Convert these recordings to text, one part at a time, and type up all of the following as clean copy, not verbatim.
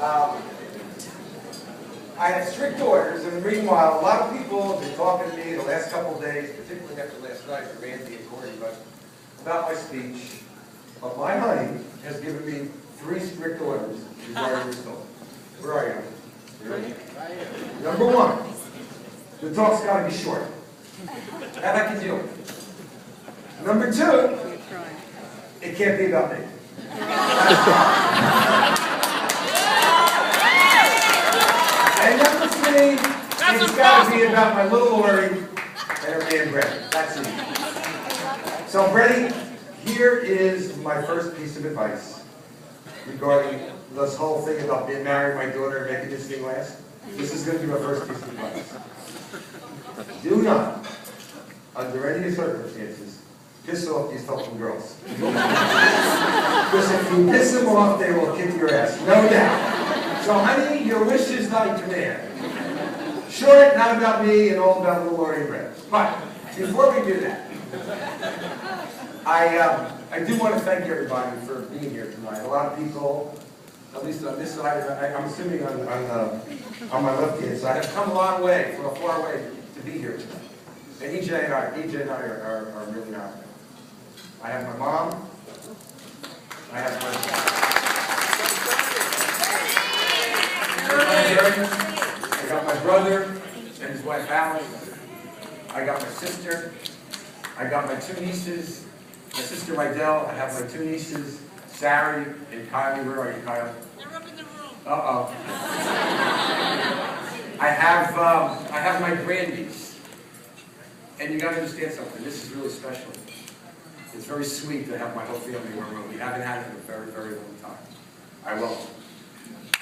Um, I have strict orders, and meanwhile, a lot of people have been talking to me the last couple of days, particularly after last night, Randy and Corey, about my speech. But my honey has given me 3 strict orders regarding this talk. Where are you? Ready? Number 1, the talk's got to be short. That I can deal with. Number 2, it can't be about me. And number 3, it's got to be about my little Lori and her man Brett. That's it. So Brett, here is my first piece of advice regarding this whole thing about being married, my daughter, and making this thing last. This is going to be my first piece of advice. Do not, under any circumstances, piss off these Feltman girls. Because if you piss them off, they will kick your ass, no doubt. So honey, your wish is not a command. Short, not about me, and all about little Lori and Brett. But before we do that, I do want to thank everybody for being here tonight. A lot of people, at least on this side, I'm assuming on my left-hand side, have come a long way, from a far way, to be here tonight. And EJ and I are really honored. I have my mom. I have I got my brother and his wife Alice. I got my sister. I got my 2 nieces. My sister Rydell. I have my 2 nieces, Sari and Kylie. Where are you, Kyle? They're up in the room. Uh-oh. I have my grandniece. And you got to understand something. This is really special. It's very sweet to have my whole family in one room. We haven't had it in a very, very long time. I will.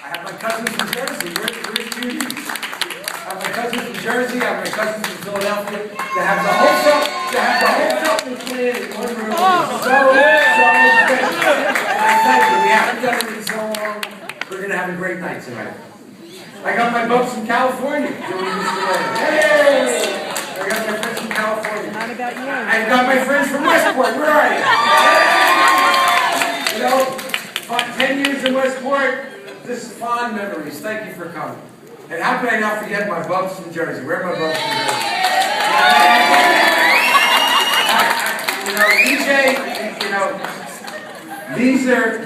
I have my cousins from Jersey. Where's Judy? I have my cousins from Jersey. I have my cousins from Philadelphia. To have the whole Feltman clan in one room is so special. I tell you, we haven't done it in so long. We're going to have a great night tonight. I got my folks from California doing this today. Hey! I got my friends from California. Not about you. I got my friends from Westport. Where are you? You know, 10 years in Westport. This is fond memories. Thank you for coming. And how could I not forget my bubs from Jersey? Where are my bubs from Jersey?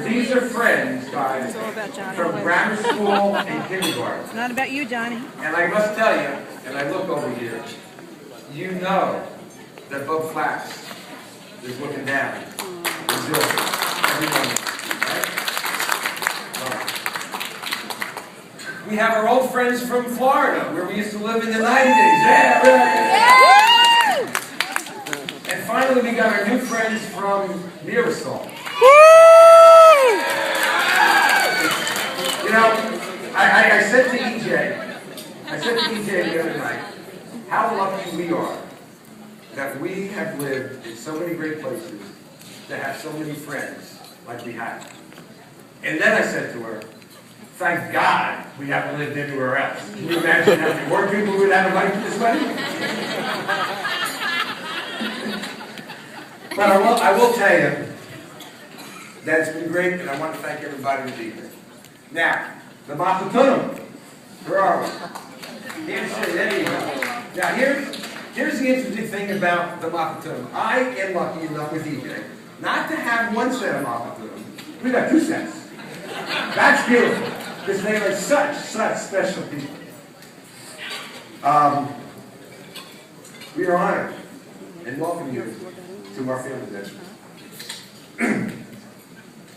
These are friends, guys, from grammar school and kindergarten. It's not about you, Johnny. And I must tell you, and I look over here, you know that Bub Flax is looking down. Everyone, right? We have our old friends from Florida, where we used to live in the 90s. Yeah, right. And finally, we got our new friends from Mirasol. You know, I said to EJ the other night, how lucky we are that we have lived in so many great places, to have so many friends like we have. And then I said to her, thank God we haven't lived anywhere else. Can you imagine how many more people would have a life this way? But I will tell you that it's been great, and I want to thank everybody to be here. Now, the Mapatunum. Where are we? There you go. Now, here's the interesting thing about the Mapatunum. I am lucky enough with EJ not to have 1 set of Mapatunum. We got 2 sets. That's beautiful. Because they are such special people. We are honored and welcome you to our family dinner.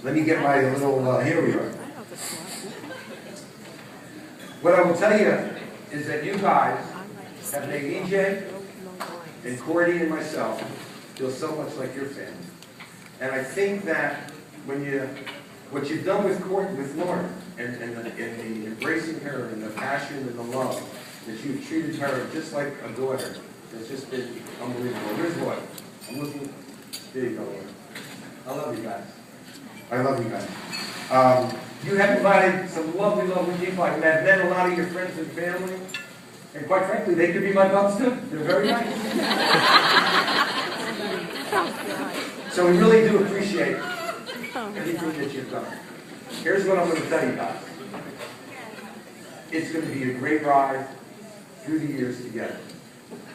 Let me get my little, here we are. What I will tell you is that you guys have made EJ and Cordy and myself feel so much like your family. And I think that what you've done with Lauren, and the embracing her, and the passion and the love, that you've treated her just like a daughter, has just been unbelievable. Here's Lloyd. I'm looking, there you go, Lloyd. I love you guys. I love you guys. You have invited some lovely, lovely people. I've met a lot of your friends and family. And quite frankly, they could be my bums too. They're very nice. So we really do appreciate anything that you've done. Here's what I'm going to tell you guys. It's going to be a great ride through the years together.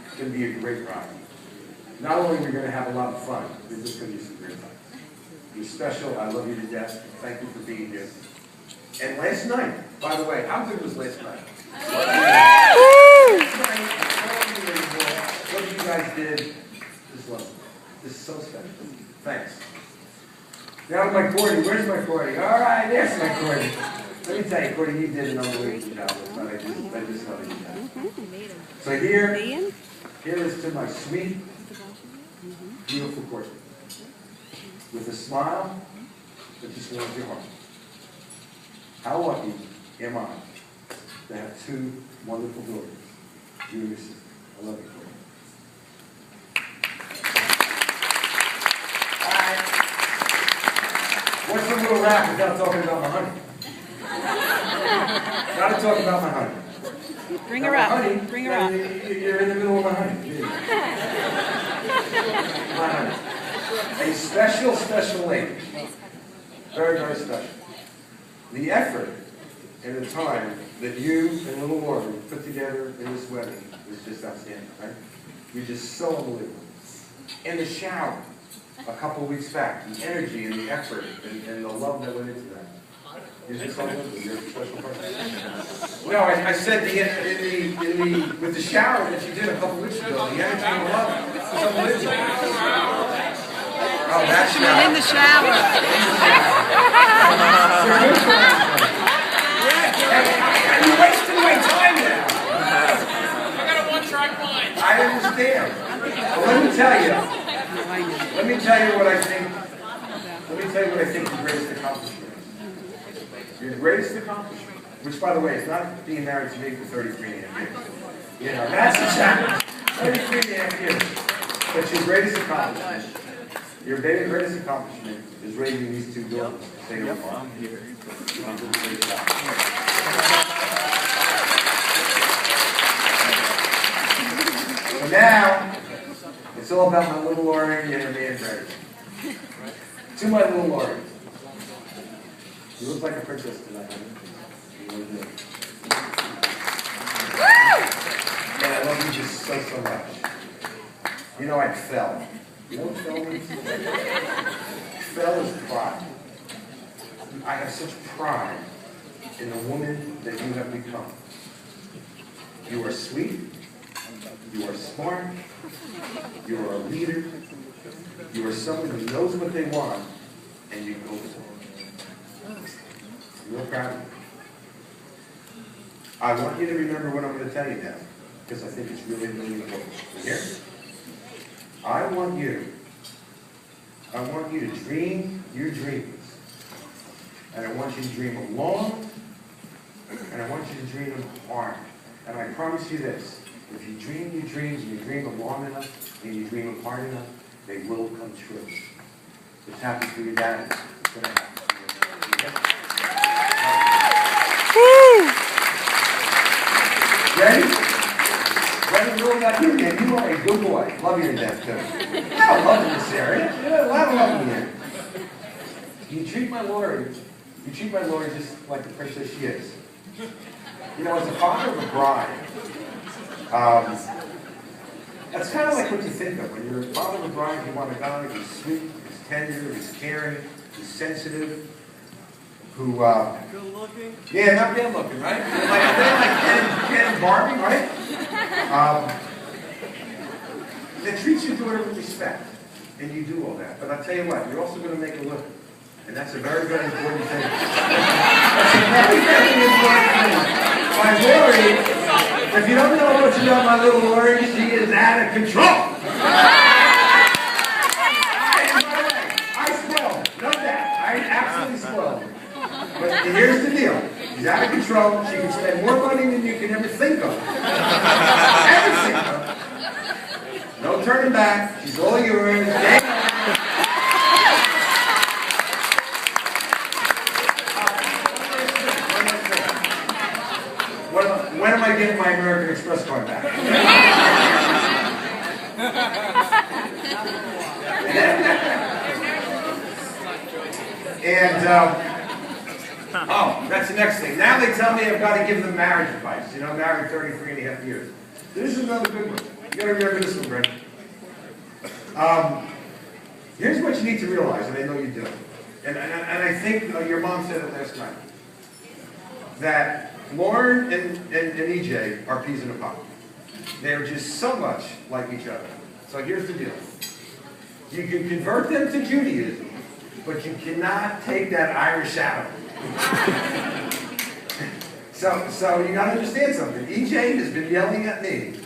It's going to be a great ride. Not only are we going to have a lot of fun, there's just going to be some great fun. You're special. I love you to death. Thank you for being here. And last night, by the way, how good was last night? What you guys did, just love it. This is so special. Thanks. Now my Cordy. Where's my Cordy? All right, there's my Cordy. Let me tell you, Cordy, you did an unbelievable job. I just love you. So here is to my sweet, beautiful Cordy. With a smile that just warms your heart. How lucky am I to have two wonderful daughters, you and your sister. I love you, Cordy. All right. What's a little rap without talking about my honey? Gotta talk about my honey. Bring her up. Honey, Bring her up. You're in the middle of my honey. My honey. A special, special lady. Very, very special. The effort and the time that you and little Lori put together in this wedding is just outstanding, right? You're just so unbelievable. And the shower, a couple of weeks back, the energy and the effort and the love that went into that. You're just unbelievable. You're a special person. No, I said with the shower that you did a couple of weeks ago, the energy and the love was unbelievable. Oh, that's in the shower. You're wasting my time now. I got a one-track mind. I understand. But let me tell you what I think. Let me tell you what I think your greatest accomplishment is. Your greatest accomplishment, which by the way is not being married to me for 33 and a half years. You know, that's the challenge. 33 and a half years. But your greatest accomplishment. Your greatest accomplishment is raising these two daughters. Say it with I'm here. So now, it's all about my little Lori and her man Brady. To my little Lori. You look like a princess tonight, honey. You really do. And I love you just so, so much. You know, I fell. You know what fell means? Fell is pride. I have such pride in the woman that you have become. You are sweet. You are smart. You are a leader. You are someone who knows what they want, and you go for it. I'm real proud of you. I want you to remember what I'm going to tell you now, because I think it's really, really important. Here. I want you to dream your dreams. And I want you to dream them long, and I want you to dream them hard. And I promise you this, if you dream your dreams and you dream them long enough, and you dream them hard enough, they will come true. It's happened for your dad. It's going to happen for you. Ready? Ready to roll that here, man. You are a good boy. Love you to death, too. I don't love in this area. You know, a lot of love in here. You treat my Lori just like the princess she is. You know, as a father of a bride, that's kind of like what you think of. When you're a father of a bride, you want a guy who's sweet, who's tender, who's caring, who's sensitive, who, Good looking? yeah, not bad looking, right? Like Ken and Barbie, right? That treats your daughter with respect, and you do all that. But I'll tell you what, you're also going to make a living. And that's a very, very important thing. That's a very, very important thing. My Lori, if you don't know what you know about my little Lori, she is out of control. And by the way, I spoil, no doubt. I absolutely spoil. But here's the deal. She's out of control. She can spend more money than you can ever think of. Ever think of. No turning back. She's all yours. When am I getting my American Express card back? And, oh, that's that's the next thing. Now they tell me I've got to give them marriage advice. You know, I'm married 33.5 years. This is another good one. You got to remember this one, Brent. Here's what you need to realize, and I know you do. And I think your mom said it last night. That Lauren and EJ are peas in a pod. They're just so much like each other. So here's the deal. You can convert them to Judaism, but you cannot take that Irish out of them. So you got to understand something. EJ has been yelling at me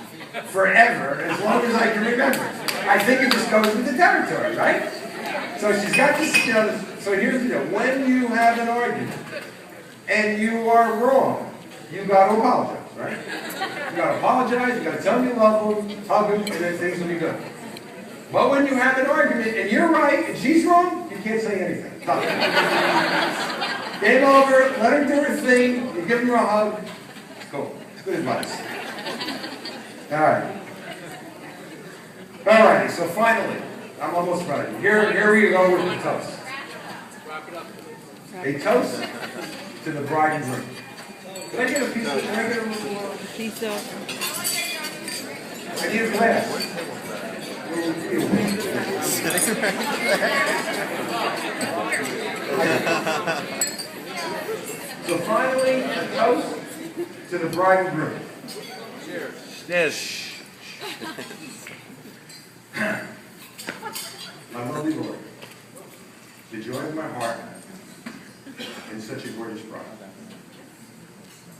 forever, as long as I can remember. I think it just goes with the territory, right? So she's got this, you know, so here's the deal. When you have an argument and you are wrong, you got to apologize, right? You got to apologize, you got to tell them you love them, hug them, and then things will be good. But when you have an argument and you're right and she's wrong, you can't say anything. Game over, let her do her thing, you give her a hug. Cool. Good advice. All right. All righty, so finally, I'm almost ready. Here we go with the toast. A toast to the bride and groom. Can I get a piece of, can I get a little, Piece of. I need a glass. So finally, a toast to the bride and groom. Cheers. Yes. My lovely Lord, the joy of my heart, and such a gorgeous bride.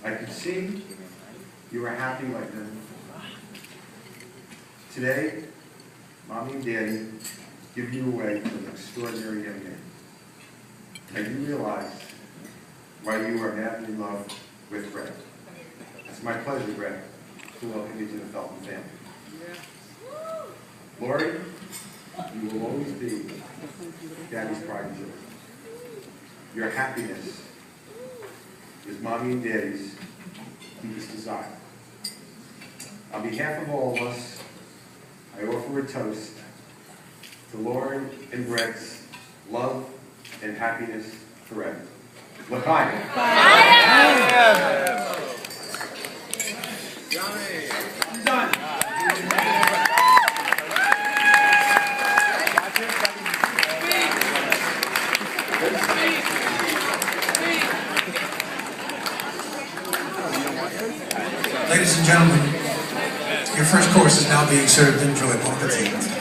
I could see you were happy like them. Today, Mommy and Daddy give you away to an extraordinary young man. And you realize why you are madly in love with Brett. It's my pleasure, Brett, to welcome you to the Feltman family. Lori, you will always be Daddy's pride and joy. Your happiness is Mommy and Daddy's deepest desire. On behalf of all of us, I offer a toast to Lauren and Brett's love and happiness forever. L'chaim. Johnny. Done. Ladies and gentlemen, your first course is now being served. Enjoy. Bon appetit.